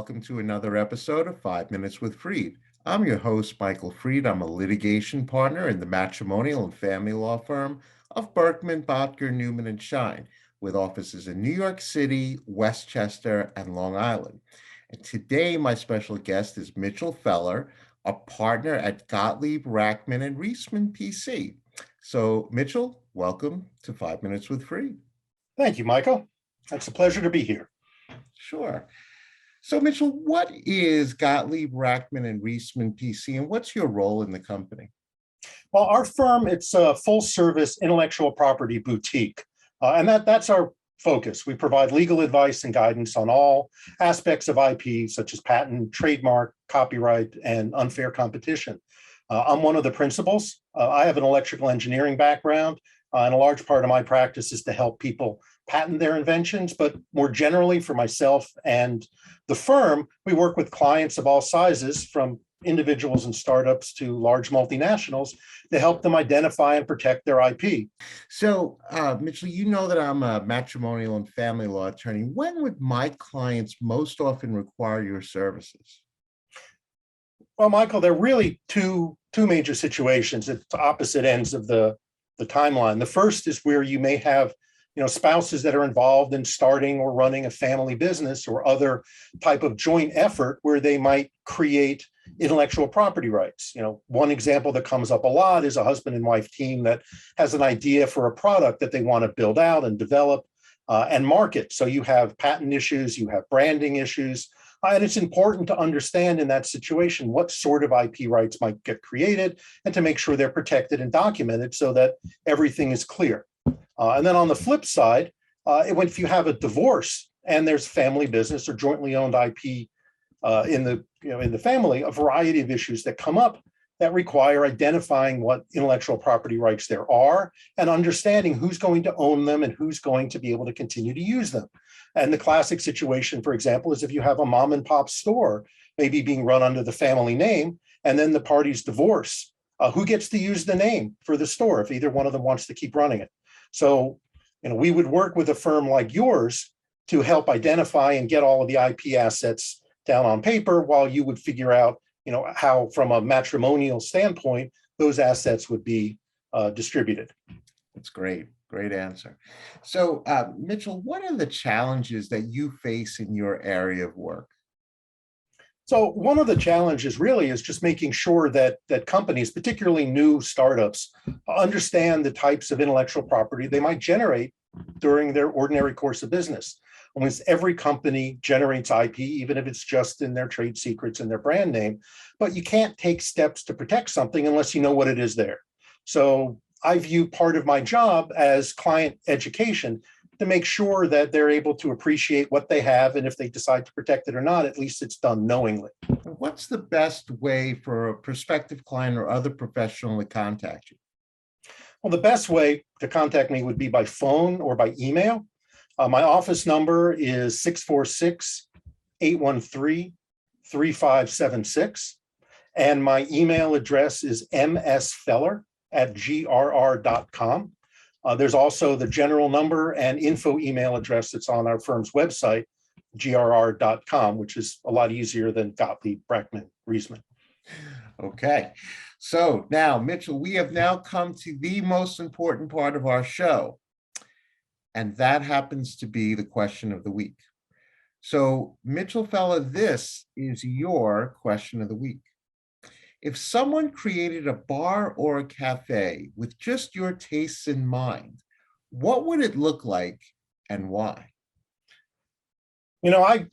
welcome to another episode of 5 Minutes with Freed. I'm your host, Michael Freed. I'm a litigation partner in the matrimonial and family law firm of Berkman, Botker, Newman, and Shine, with offices in New York City, Westchester, and Long Island. And today, my special guest is Mitchell Feller, a partner at Gottlieb, Rackman, and Reisman, PC. So, Mitchell, welcome to 5 Minutes with Freed. Thank you, Michael. It's a pleasure to be here. Sure. So, Mitchell, what is Gottlieb, Rackman, and Reisman, PC, and what's your role in the company? Well, our firm, it's a full-service intellectual property boutique, and that's our focus. We provide legal advice and guidance on all aspects of IP, such as patent, trademark, copyright, and unfair competition. I'm one of the principals. I have an electrical engineering background, and a large part of my practice is to help people patent their inventions, but more generally for myself and the firm, we work with clients of all sizes, from individuals and startups to large multinationals, to help them identify and protect their IP. So, Mitchell, you know that I'm a matrimonial and family law attorney. When would my clients most often require your services? Well, Michael, there are really two major situations at the opposite ends of the timeline. The first is where you may have spouses that are involved in starting or running a family business or other type of joint effort where they might create intellectual property rights. One example that comes up a lot is a husband and wife team that has an idea for a product that they want to build out and develop and market. So you have patent issues, you have branding issues, and it's important to understand in that situation what sort of IP rights might get created and to make sure they're protected and documented so that everything is clear. And then on the flip side, if you have a divorce and there's family business or jointly owned IP in the family, a variety of issues that come up that require identifying what intellectual property rights there are and understanding who's going to own them and who's going to be able to continue to use them. And the classic situation, for example, is if you have a mom and pop store, maybe being run under the family name, and then the parties divorce, who gets to use the name for the store if either one of them wants to keep running it? So, we would work with a firm like yours to help identify and get all of the IP assets down on paper while you would figure out, how from a matrimonial standpoint, those assets would be distributed. That's great. Great answer. So, Mitchell, what are the challenges that you face in your area of work? So one of the challenges really is just making sure that companies, particularly new startups, understand the types of intellectual property they might generate during their ordinary course of business. Almost every company generates IP, even if it's just in their trade secrets and their brand name, but you can't take steps to protect something unless you know what it is there. So I view part of my job as client education to make sure that they're able to appreciate what they have, and if they decide to protect it or not, at least it's done knowingly. What's the best way for a prospective client or other professional to contact you? Well, the best way to contact me would be by phone or by email. My office number is 646-813-3576. And my email address is msfeller@grr.com. There's also the general number and info email address that's on our firm's website, grr.com, which is a lot easier than Gottlieb, Rackman, Reisman. Okay. So now, Mitchell, we have now come to the most important part of our show, and that happens to be the question of the week. So, Mitchell Feller, this is your question of the week. If someone created a bar or a cafe with just your tastes in mind, what would it look like and why? I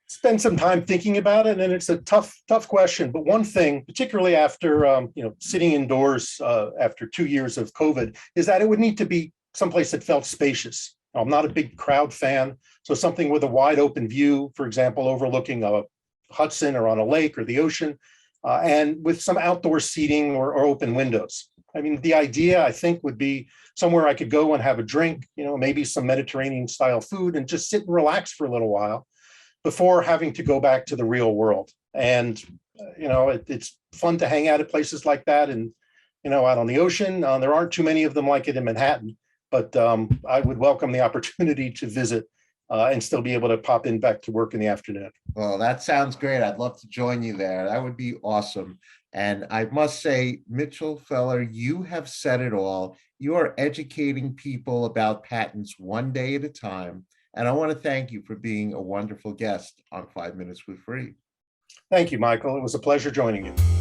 spent some time thinking about it, and it's a tough question. But one thing, particularly after sitting indoors after 2 years of COVID, is that it would need to be someplace that felt spacious. I'm not a big crowd fan, so something with a wide open view, for example, overlooking a Hudson or on a lake or the ocean, and with some outdoor seating or open windows. I mean, the idea, I think, would be somewhere I could go and have a drink, maybe some Mediterranean style food, and just sit and relax for a little while before having to go back to the real world. And, it's fun to hang out at places like that and, out on the ocean. There aren't too many of them like it in Manhattan, but I would welcome the opportunity to visit and still be able to pop in back to work in the afternoon. Well, that sounds great. I'd love to join you there. That would be awesome. And I must say, Mitchell Feller, you have said it all. You are educating people about patents one day at a time. And I want to thank you for being a wonderful guest on 5 Minutes with Freed. Thank you, Michael. It was a pleasure joining you.